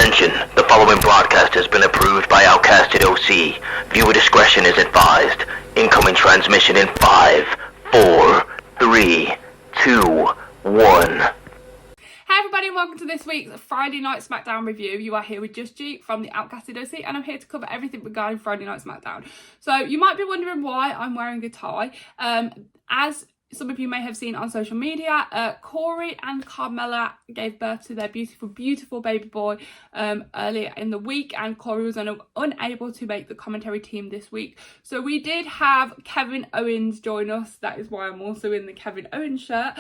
Attention, the following broadcast has been approved by Outcasted OC. Viewer discretion is advised. Incoming transmission in 5, 4, 3, 2, 1. Hey everybody and welcome to this week's Friday Night Smackdown review. You are here with Just G from the Outcasted OC and I'm here to cover everything regarding Friday Night Smackdown. So you might be wondering why I'm wearing a tie. As some of you may have seen on social media, Corey and Carmella gave birth to their beautiful baby boy earlier in the week, and Corey was unable to make the commentary team this week. So we did have Kevin Owens join us. That is why I'm also in the Kevin Owens shirt.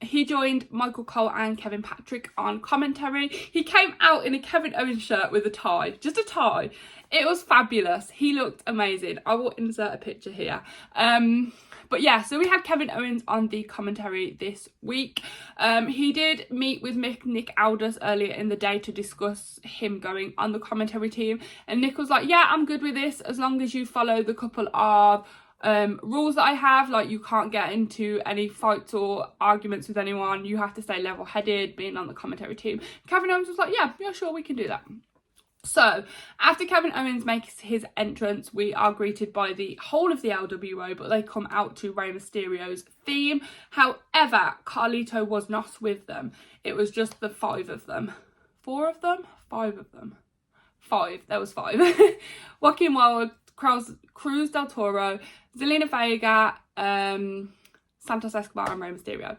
He joined Michael Cole and Kevin Patrick on commentary. He came out in a Kevin Owens shirt with a tie, just a tie. It was fabulous. He looked amazing. I will insert a picture here. But yeah, so we had Kevin Owens on the commentary this week. He did meet with Nick Aldis earlier in the day to discuss him going on the commentary team. And Nick was like, yeah, I'm good with this as long as you follow the couple of rules that I have. Like, you can't get into any fights or arguments with anyone. You have to stay level-headed being on the commentary team. Kevin Owens was like, yeah, sure, we can do that. So, after Kevin Owens makes his entrance, we are greeted by the whole of the LWO, but they come out to Rey Mysterio's theme. However, Carlito was not with them. It was just the 5 of them. 4 of them? 5 of them. 5. There was 5. Joaquin Wilde, Cruz del Toro, Zelina Vega, Santos Escobar and Rey Mysterio.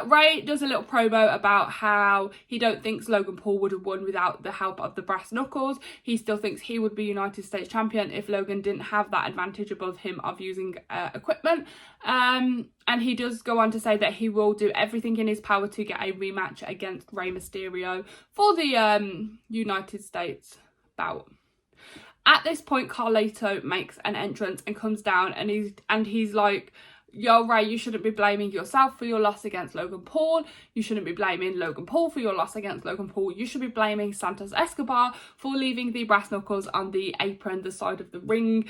Rey does a little promo about how he don't think Logan Paul would have won without the help of the brass knuckles. He still thinks he would be United States champion if Logan didn't have that advantage above him of using equipment. And he does go on to say that he will do everything in his power to get a rematch against Rey Mysterio for the United States bout. At this point, Carlito makes an entrance and comes down and he's like, yo, Rey, you shouldn't be blaming yourself for your loss against Logan Paul. You shouldn't be blaming Logan Paul for your loss against Logan Paul. You should be blaming Santos Escobar for leaving the brass knuckles on the apron, the side of the ring,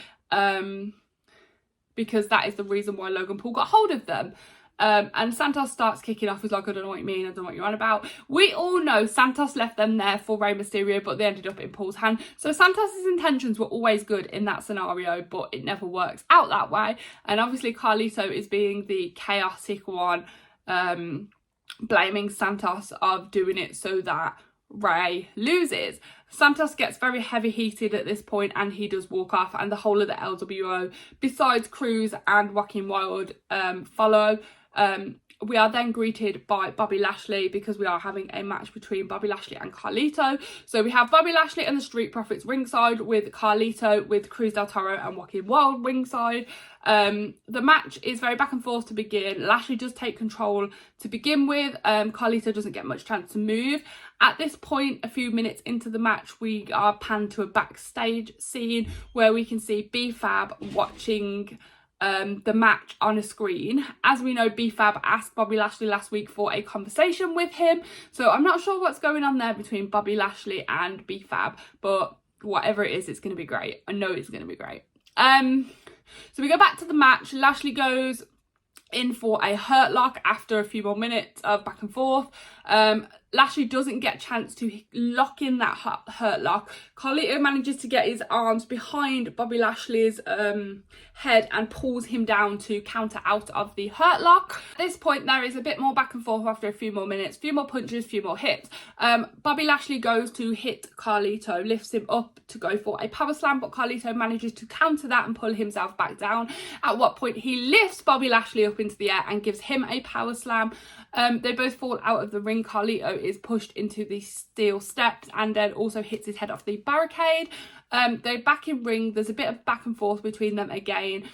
because that is the reason why Logan Paul got hold of them. And Santos starts kicking off. He's like, I don't know what you mean. I don't know what you're on about. We all know Santos left them there for Rey Mysterio, but they ended up in Paul's hand. So Santos's intentions were always good in that scenario, but it never works out that way. And obviously Carlito is being the chaotic one, blaming Santos of doing it so that Rey loses. Santos gets very heavy heated at this point and he does walk off, and the whole of the LWO, besides Cruz and Joaquin Wilde, follow. We are then greeted by Bobby Lashley because we are having a match between Bobby Lashley and Carlito. So we have Bobby Lashley and the Street Profits ringside, with Carlito with Cruz del Toro and Joaquin Wilde ringside. The match is very back and forth to begin. Lashley does take control to begin with. Carlito doesn't get much chance to move. At this point, a few minutes into the match, we are panned to a backstage scene where we can see B-Fab watching the match on a screen. As we know, B-Fab asked Bobby Lashley last week for a conversation with him, so I'm not sure what's going on there between Bobby Lashley and B-Fab, but whatever it is, it's going to be great. I know it's going to be great. So we go back to the match. Lashley goes in for a hurt lock after a few more minutes of back and forth. Lashley doesn't get a chance to lock in that hurt lock. Carlito manages to get his arms behind Bobby Lashley's head and pulls him down to counter out of the hurt lock. At this point, there is a bit more back and forth after a few more minutes, a few more punches, a few more hits. Bobby Lashley goes to hit Carlito, lifts him up to go for a power slam, but Carlito manages to counter that and pull himself back down, at what point he lifts Bobby Lashley up into the air and gives him a power slam. They both fall out of the ring. Carlito is pushed into the steel steps and then also hits his head off the barricade. They're back in ring. There's a bit of back and forth between them again.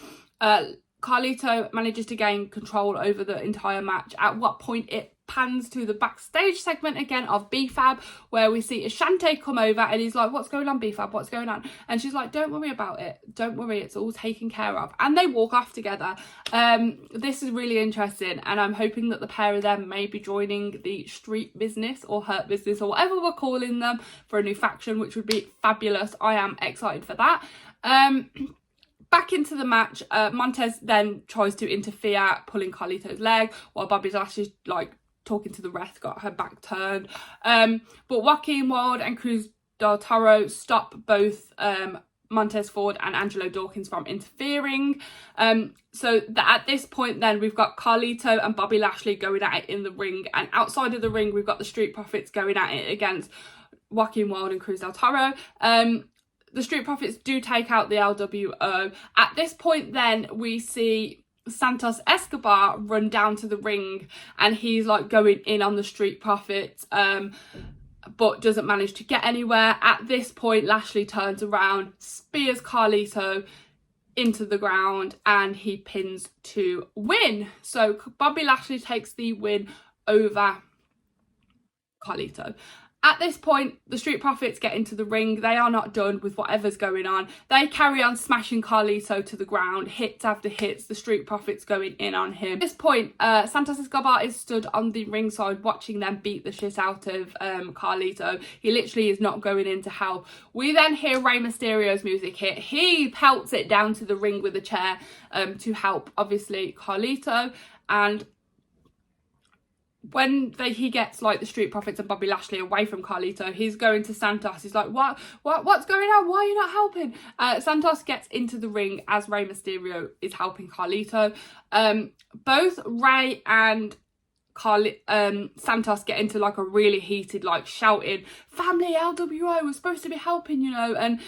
Carlito manages to gain control over the entire match, at what point it pans to the backstage segment again of B-Fab, where we see Ashante come over and he's like, what's going on, B-Fab, what's going on? And she's like, don't worry about it, don't worry, it's all taken care of. And they walk off together. This is really interesting, and I'm hoping that the pair of them may be joining the Street Business or Hurt Business or whatever we're calling them for a new faction, which would be fabulous. I am excited for that. Back into the match, Montez then tries to interfere, pulling Carlito's leg, while Bobby Lashley's like talking to the ref, got her back turned. But Joaquin Wilde and Cruz del Toro stop both Montez Ford and Angelo Dawkins from interfering. So at this point then we've got Carlito and Bobby Lashley going at it in the ring, and outside of the ring we've got the Street Profits going at it against Joaquin Wilde and Cruz del Toro. The Street Profits do take out the LWO. At this point then we see Santos Escobar run down to the ring, and he's like going in on the Street Profits, but doesn't manage to get anywhere. At this point Lashley turns around, spears Carlito into the ground, and he pins to win. So Bobby Lashley takes the win over Carlito. At this point, the Street Profits get into the ring. They are not done with whatever's going on. They carry on smashing Carlito to the ground, hits after hits, the Street Profits going in on him. At this point, Santos Escobar is stood on the ringside watching them beat the shit out of Carlito. He literally is not going in to help. We then hear Rey Mysterio's music hit. He pelts it down to the ring with a chair to help, obviously, Carlito. And when he gets like the Street Profits and Bobby Lashley away from Carlito, he's going to Santos. He's like, what's going on? Why are you not helping? Santos gets into the ring as Rey Mysterio is helping Carlito. Both Rey and Santos get into like a really heated, like shouting, family, LWO, we're supposed to be helping, you know, and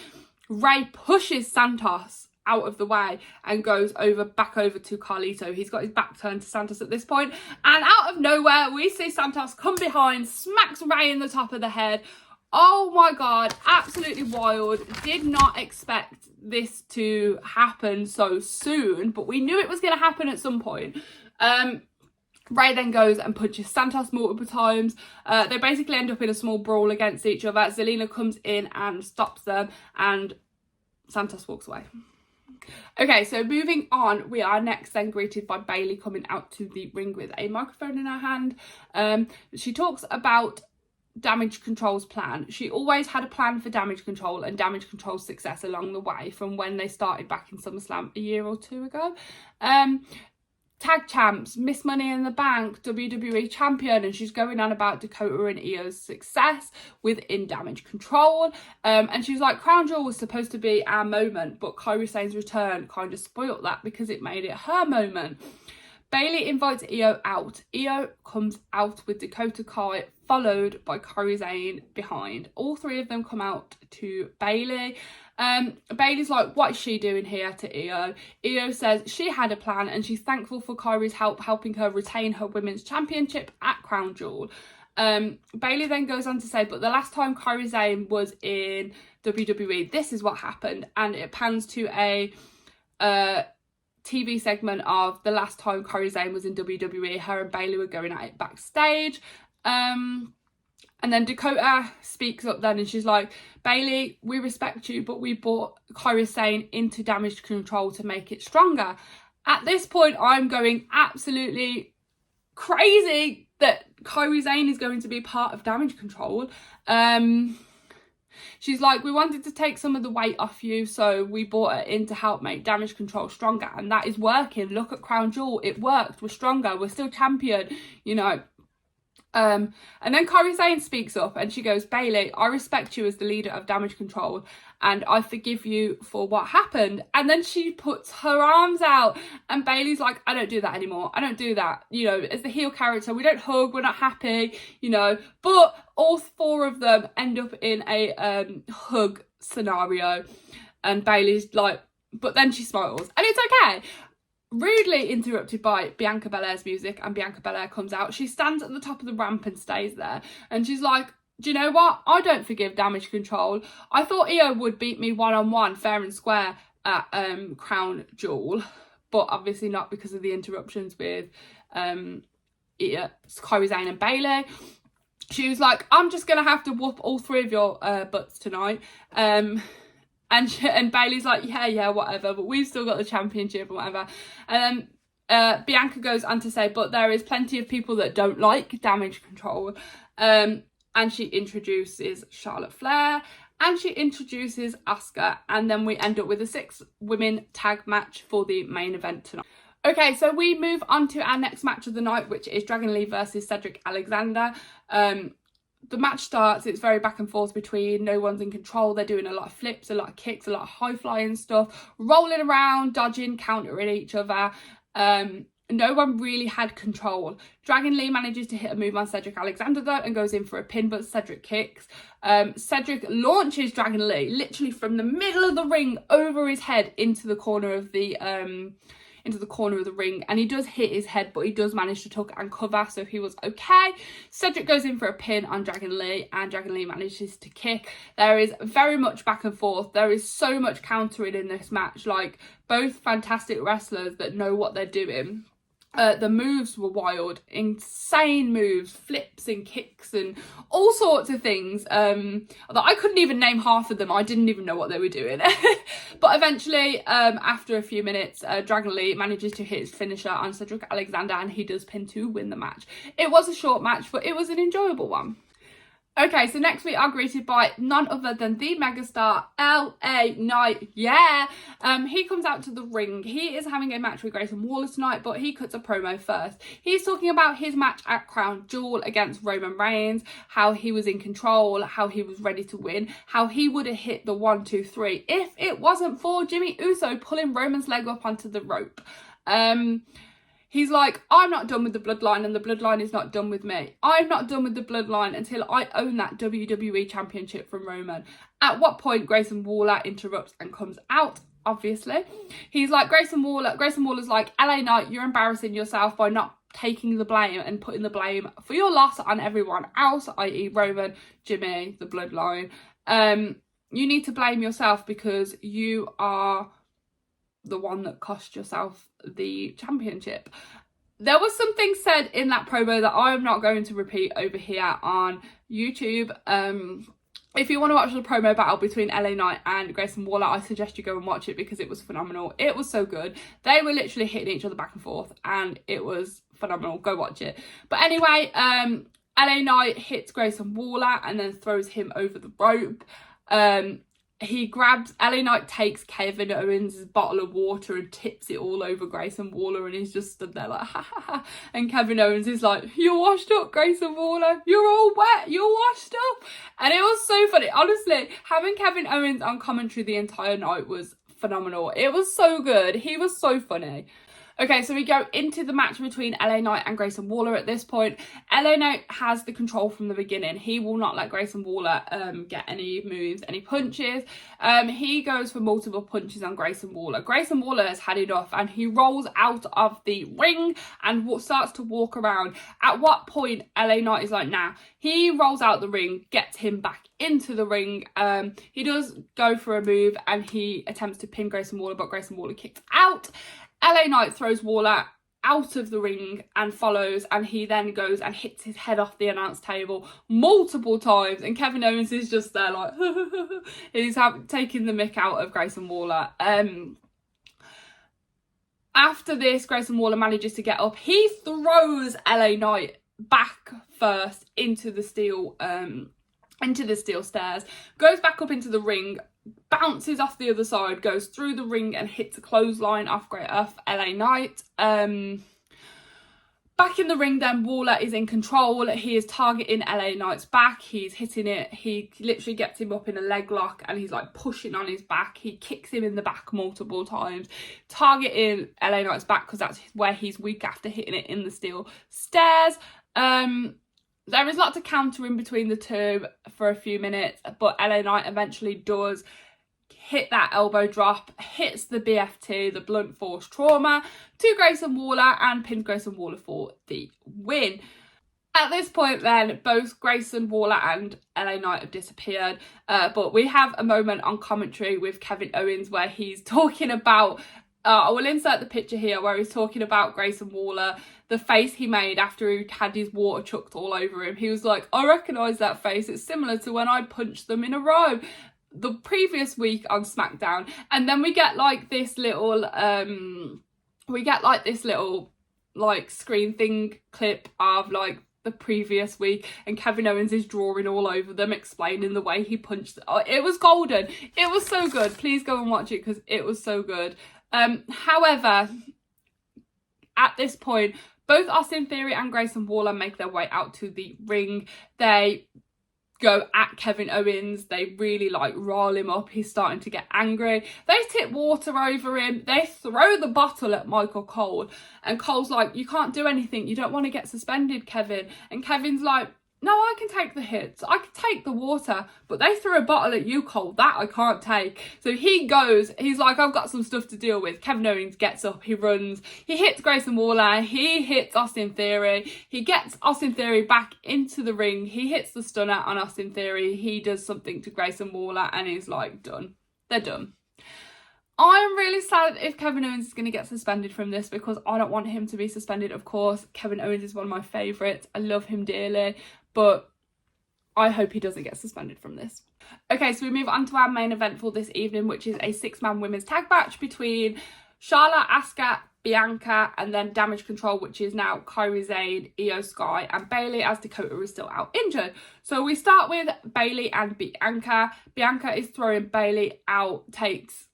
Rey pushes Santos out of the way and goes back over to Carlito. He's got his back turned to Santos at this point, and out of nowhere we see Santos come behind, smacks Rey in the top of the head. Oh my god, absolutely wild. Did not expect this to happen so soon, but we knew it was going to happen at some point. Rey then goes and punches Santos multiple times. They basically end up in a small brawl against each other. Zelina comes in and stops them, and Santos walks away. Okay, so moving on, we are next then greeted by Bayley coming out to the ring with a microphone in her hand. She talks about Damage Control's plan. She always had a plan for Damage Control and Damage Control's success along the way from when they started back in SummerSlam a year or two ago. Tag champs, Miss Money in the Bank, WWE champion, and she's going on about Dakota and Io's success within Damage Control. And she's like, Crown Jewel was supposed to be our moment, but Kairi Sane's return kind of spoilt that because it made it her moment. Bayley invites Io out. Io comes out with Dakota Kai, followed by Kairi Sane behind. All three of them come out to Bayley. Bayley's like, what is she doing here, to Io? Io says she had a plan and she's thankful for Kairi's help helping her retain her women's championship at Crown Jewel. Bayley then goes on to say, but the last time Kairi Sane was in WWE, this is what happened. And it pans to a TV segment of the last time Kairi Sane was in WWE. Her and Bayley were going at it backstage. And then Dakota speaks up then and she's like, Bayley, we respect you, but we brought Kairi Sane into Damage Control to make it stronger. At this point, I'm going absolutely crazy that Kairi Sane is going to be part of Damage Control. She's like, we wanted to take some of the weight off you, so we brought her in to help make Damage Control stronger. And that is working. Look at Crown Jewel. It worked. We're stronger. We're still champion, you know. And then Kairi Sane speaks up and she goes, Bayley, I respect you as the leader of Damage Control and I forgive you for what happened. And then she puts her arms out and Bayley's like, I don't do that anymore. I don't do that. You know, as the heel character, we don't hug, we're not happy, you know. But all four of them end up in a hug scenario and Bayley's like, but then she smiles and it's okay. Rudely interrupted by Bianca Belair's music, and Bianca Belair comes out. She stands at the top of the ramp and stays there. And she's like, do you know what? I don't forgive Damage Control. I thought Io would beat me one-on-one, fair and square, at Crown Jewel. But obviously not because of the interruptions with Kairi Sane and Bayley. She was like, I'm just going to have to whoop all three of your butts tonight. And Bayley's like, yeah, whatever, but we've still got the championship and whatever. And then Bianca goes on to say, but there is plenty of people that don't like Damage Control. And she introduces Charlotte Flair and she introduces Asuka. And then we end up with a 6-women tag match for the main event tonight. Okay, so we move on to our next match of the night, which is Dragon Lee versus Cedric Alexander. The match starts, it's very back and forth between, no one's in control, they're doing a lot of flips, a lot of kicks, a lot of high flying stuff, rolling around, dodging, countering each other. No one really had control. Dragon Lee manages to hit a move on Cedric Alexander though and goes in for a pin, but Cedric kicks. Cedric launches Dragon Lee literally from the middle of the ring over his head into the corner of the ring, and he does hit his head, but he does manage to tuck and cover, so he was okay. Cedric goes in for a pin on Dragon Lee, and Dragon Lee manages to kick. There is very much back and forth. There is so much countering in this match, like both fantastic wrestlers that know what they're doing. The moves were wild, insane moves, flips and kicks and all sorts of things that I couldn't even name half of them. I didn't even know what they were doing. But eventually, after a few minutes, Dragon Lee manages to hit his finisher on Cedric Alexander, and he does pin to win the match. It was a short match, but it was an enjoyable one. Okay, so next we are greeted by none other than the megastar LA Knight. Yeah, he comes out to the ring. He is having a match with Grayson Waller tonight, but he cuts a promo first. He's talking about his match at Crown Jewel against Roman Reigns, how he was in control, how he was ready to win, how he would have hit the 1, 2, 3 if it wasn't for Jimmy Uso pulling Roman's leg up onto the rope. He's like, I'm not done with the bloodline, and the bloodline is not done with me. I'm not done with the bloodline until I own that WWE championship from Roman. At what point Grayson Waller interrupts and comes out, obviously. He's like, Grayson Waller's like, LA Knight, you're embarrassing yourself by not taking the blame and putting the blame for your loss on everyone else, i.e. Roman, Jimmy, the bloodline. You need to blame yourself because you are the one that cost yourself the championship. There was something said in that promo that I am not going to repeat over here on YouTube. If you want to watch the promo battle between LA Knight and Grayson Waller, I suggest you go and watch it because it was phenomenal. It was so good. They were literally hitting each other back and forth, and it was phenomenal. Go watch it. But anyway, LA Knight hits Grayson Waller and then throws him over the rope. He grabs, LA Knight takes Kevin Owens' bottle of water and tips it all over Grayson Waller, and he's just stood there like, ha ha ha. And Kevin Owens is like, you're washed up, Grayson Waller. You're all wet. You're washed up. And it was so funny. Honestly, having Kevin Owens on commentary the entire night was phenomenal. It was so good. He was so funny. Okay, so we go into the match between LA Knight and Grayson Waller at this point. LA Knight has the control from the beginning. He will not let Grayson Waller get any moves, any punches. He goes for multiple punches on Grayson Waller. Grayson Waller has had enough, and he rolls out of the ring and starts to walk around. At what point LA Knight is like, nah. He rolls out the ring, gets him back into the ring. He does go for a move and he attempts to pin Grayson Waller, but Grayson Waller kicks out. LA Knight throws Waller out of the ring and follows, and he then goes and hits his head off the announce table multiple times, and Kevin Owens is just there like he's taking the mick out of Grayson Waller. After this, Grayson Waller manages to get up. He throws LA Knight back first into the steel stairs, goes back up into the ring, bounces off the other side, goes through the ring and hits a clothesline off LA Knight. Back in the ring then, Waller is in control. He is targeting LA Knight's back. He's hitting it. He literally gets him up in a leg lock and he's like pushing on his back. He kicks him in the back multiple times, targeting LA Knight's back because that's where he's weak after hitting it in the steel stairs. There is lots of countering between the two for a few minutes, but LA Knight eventually does hit that elbow drop, hits the BFT, the blunt force trauma, to Grayson Waller and pins Grayson Waller for the win. At this point then, both Grayson Waller and LA Knight have disappeared, but we have a moment on commentary with Kevin Owens where he's talking about, I will insert the picture here, where he's talking about Grayson Waller, the face he made after he had his water chucked all over him. He was like, I recognise that face. It's similar to when I punched them in a row the previous week on Smackdown. And then we get like this little, screen thing clip of like the previous week, and Kevin Owens is drawing all over them, explaining the way he punched. Oh, it was golden. It was so good. Please go and watch it because it was so good. However, At this point, both Austin Theory and Grayson Waller make their way out to the ring. They go at Kevin Owens. They really like rile him up. He's starting to get angry. They tip water over him. They throw the bottle at Michael Cole. And Cole's like, you can't do anything. You don't want to get suspended, Kevin. And Kevin's like, no, I can take the hits. I can take the water. But they threw a bottle at you, Cole. That I can't take. So he goes. He's like, I've got some stuff to deal with. Kevin Owens gets up. He runs. He hits Grayson Waller. He hits Austin Theory. He gets Austin Theory back into the ring. He hits the stunner on Austin Theory. He does something to Grayson Waller. And he's like, done. They're done. I'm really sad if Kevin Owens is going to get suspended from this, because I don't want him to be suspended, of course. Kevin Owens is one of my favourites. I love him dearly, but I hope he doesn't get suspended from this. Okay, so we move on to our main event for this evening, which is a 6-man women's tag match between Charlotte, Asuka, Bianca, and then Damage Control, which is now Kairi Sane, Io Sky, and Bayley, as Dakota is still out injured. So we start with Bayley and Bianca. Bianca is throwing Bayley out, takes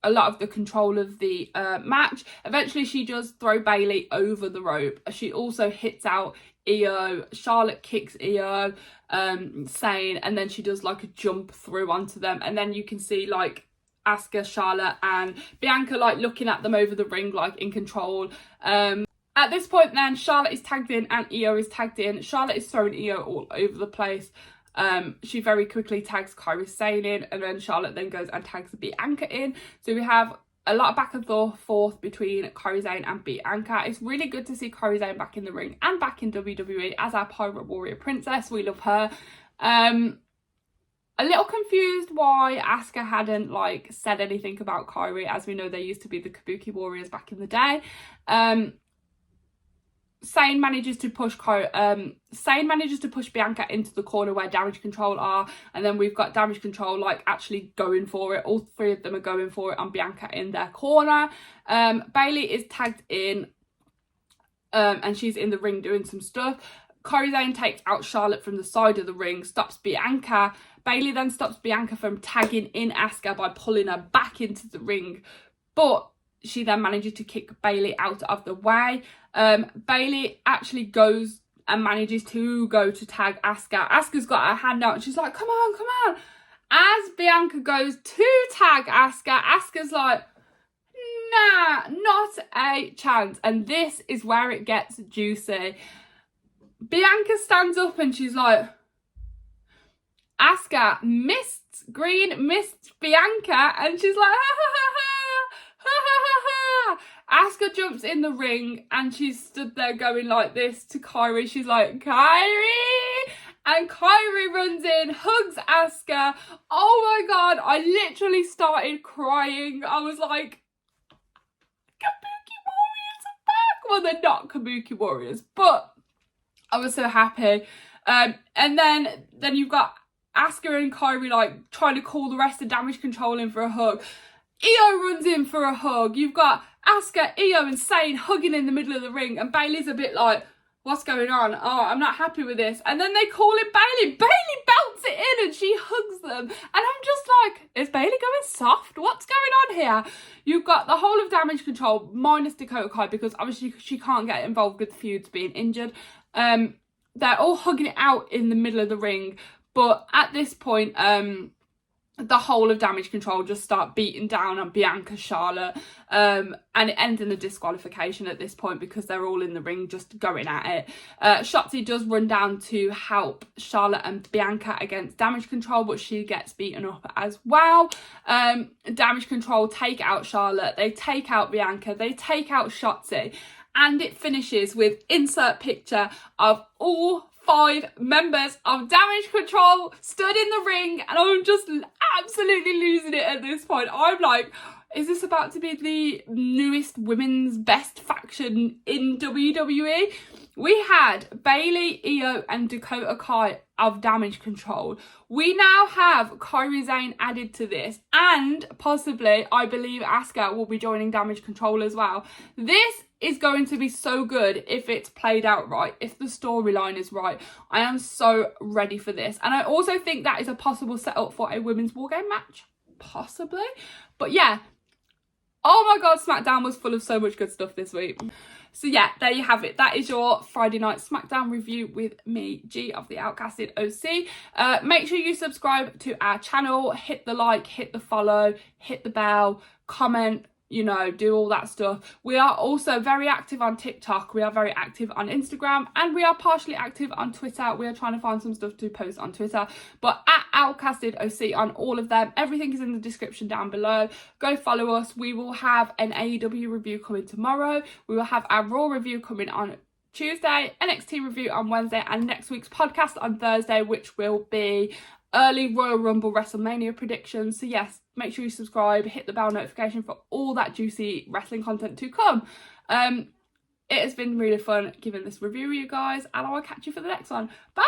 a lot of the control of the match. Eventually she does throw Bayley over the rope. She also hits out Io. Charlotte kicks Io, Sane, and then she does like a jump through onto them, and then you can see like Asuka, Charlotte and Bianca like looking at them over the ring, like in control. At this point then, Charlotte is tagged in and Io is tagged in. Charlotte is throwing Io all over the place. She very quickly tags Kairi Sane in, and then Charlotte then goes and tags Bianca in. So we have a lot of back and forth between Kairi Sane and Bianca. It's really good to see Kairi Sane back in the ring and back in WWE as our Pirate Warrior Princess. We love her. A little confused why Asuka hadn't like said anything about Kairi, as we know they used to be the Kabuki Warriors back in the day. Sane manages to push Bianca into the corner where Damage Control are, and then we've got Damage Control like actually going for it. All three of them are going for it on Bianca in their corner. Bayley is tagged in, and she's in the ring doing some stuff. Kairi Sane takes out Charlotte from the side of the ring, stops Bianca. Bayley then stops Bianca from tagging in Asuka by pulling her back into the ring, but she then manages to kick Bayley out of the way. Bayley actually goes and manages to go to tag Asuka. Asuka's got her hand out and she's like, come on, come on. As Bianca goes to tag Asuka, Asuka's like, nah, not a chance. And this is where it gets juicy. Bianca stands up and she's like, Asuka missed Bianca, and she's like, ha ha ha ha, ha ha ha ha. Asuka jumps in the ring and she's stood there going like this to Kairi. She's like, Kairi! And Kairi runs in, hugs Asuka. Oh my god, I literally started crying. I was like, Kabuki Warriors are back! Well, they're not Kabuki Warriors, but I was so happy. And then you've got Asuka and Kairi like trying to call the rest of Damage Control in for a hug. Io runs in for a hug. You've got Asuka, Io and Sane hugging in the middle of the ring, and Bayley's a bit like, what's going on? Oh, I'm not happy with this. And then they call it Bayley. Bayley belts it in and she hugs them. And I'm just like, is Bayley going soft? What's going on here? You've got the whole of Damage Control minus Dakota Kai, because obviously she can't get involved with feuds being injured. They're all hugging it out in the middle of the ring. But at this point, the whole of Damage Control just start beating down on Bianca, Charlotte, and it ends in a disqualification at this point because they're all in the ring just going at it. Shotzi does run down to help Charlotte and Bianca against Damage Control, but she gets beaten up as well. Damage Control take out Charlotte, they take out Bianca, they take out Shotzi, and it finishes with insert picture of all 5 members of Damage Control stood in the ring, and I'm just absolutely losing it at this point. I'm like, is this about to be the newest women's best faction in WWE? We had Bayley, Io and Dakota Kai of Damage Control. We now have Kairi Sane added to this, and possibly, I believe Asuka will be joining Damage Control as well. This is going to be so good if it's played out right, if the storyline is right. I am so ready for this. And I also think that is a possible setup for a women's war game match. Possibly. But yeah. Oh my god, Smackdown was full of so much good stuff this week. So yeah, there you have it. That is your Friday night Smackdown review with me, G of the Outcasted OC. Make sure you subscribe to our channel, hit the like, hit the follow, hit the bell, comment, you know, do all that stuff. We are also very active on TikTok, we are very active on Instagram, and we are partially active on Twitter. We are trying to find some stuff to post on Twitter, but at Outcasted OC on all of them. Everything is in the description down below. Go follow us. We will have an AEW review coming tomorrow. We will have our Raw review coming on Tuesday, NXT review on Wednesday, and next week's podcast on Thursday, which will be early Royal Rumble WrestleMania predictions. So yes, make sure you subscribe, hit the bell notification for all that juicy wrestling content to come. It has been really fun giving this review with you guys, and I will catch you for the next one. Bye!